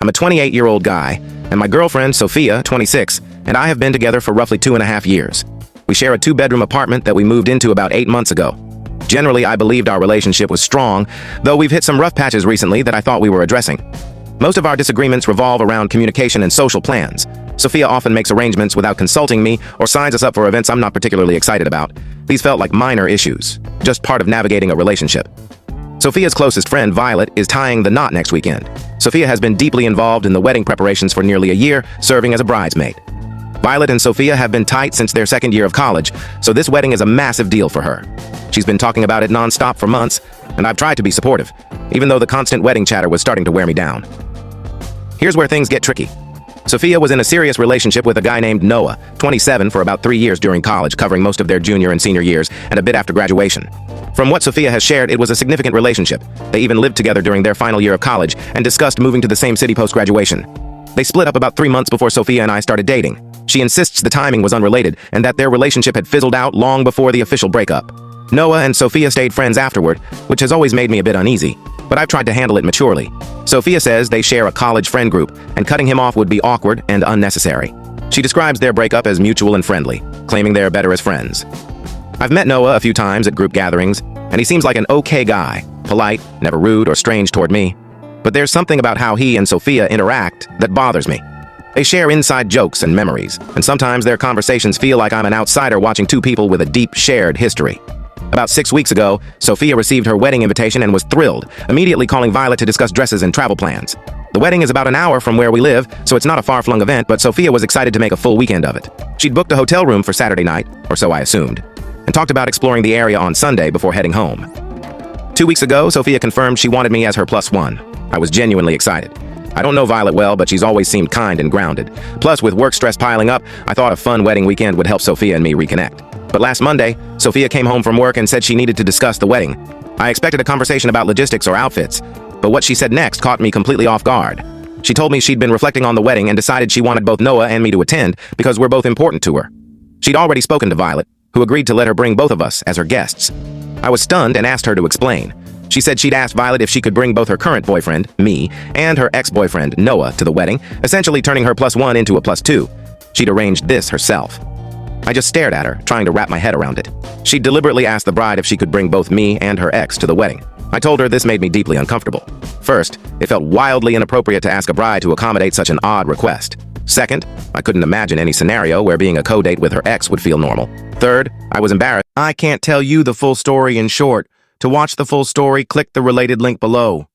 I'm a 28-year-old guy, and my girlfriend, Sophia, 26, and I have been together for roughly 2.5 years. We share a 2-bedroom apartment that we moved into about 8 months ago. Generally, I believed our relationship was strong, though we've hit some rough patches recently that I thought we were addressing. Most of our disagreements revolve around communication and social plans. Sophia often makes arrangements without consulting me or signs us up for events I'm not particularly excited about. These felt like minor issues, just part of navigating a relationship. Sophia's closest friend, Violet, is tying the knot next weekend. Sophia has been deeply involved in the wedding preparations for nearly a year, serving as a bridesmaid. Violet and Sophia have been tight since their second year of college, so this wedding is a massive deal for her. She's been talking about it non-stop for months, and I've tried to be supportive, even though the constant wedding chatter was starting to wear me down. Here's where things get tricky. Sophia was in a serious relationship with a guy named Noah, 27, for about 3 years during college, covering most of their junior and senior years, and a bit after graduation. From what Sophia has shared, it was a significant relationship. They even lived together during their final year of college and discussed moving to the same city post-graduation. They split up about 3 months before Sophia and I started dating. She insists the timing was unrelated and that their relationship had fizzled out long before the official breakup. Noah and Sophia stayed friends afterward, which has always made me a bit uneasy, but I've tried to handle it maturely. Sophia says they share a college friend group, and cutting him off would be awkward and unnecessary. She describes their breakup as mutual and friendly, claiming they're better as friends. I've met Noah a few times at group gatherings, and he seems like an okay guy, polite, never rude or strange toward me. But there's something about how he and Sophia interact that bothers me. They share inside jokes and memories, and sometimes their conversations feel like I'm an outsider watching two people with a deep shared history. About 6 weeks ago, Sophia received her wedding invitation and was thrilled, immediately calling Violet to discuss dresses and travel plans. The wedding is about an hour from where we live, so it's not a far-flung event, but Sophia was excited to make a full weekend of it. She'd booked a hotel room for Saturday night, or so I assumed, and talked about exploring the area on Sunday before heading home. 2 weeks ago, Sophia confirmed she wanted me as her +1. I was genuinely excited. I don't know Violet well, but she's always seemed kind and grounded. Plus, with work stress piling up, I thought a fun wedding weekend would help Sophia and me reconnect. But last Monday, Sophia came home from work and said she needed to discuss the wedding. I expected a conversation about logistics or outfits, but what she said next caught me completely off guard. She told me she'd been reflecting on the wedding and decided she wanted both Noah and me to attend because we're both important to her. She'd already spoken to Violet, who agreed to let her bring both of us as her guests. I was stunned and asked her to explain. She said she'd asked Violet if she could bring both her current boyfriend, me, and her ex-boyfriend, Noah, to the wedding, essentially turning her +1 into a +2. She'd arranged this herself. I just stared at her, trying to wrap my head around it. She deliberately asked the bride if she could bring both me and her ex to the wedding. I told her this made me deeply uncomfortable. First, it felt wildly inappropriate to ask a bride to accommodate such an odd request. Second, I couldn't imagine any scenario where being a co-date with her ex would feel normal. Third, I was embarrassed. I can't tell you the full story in short. To watch the full story, click the related link below.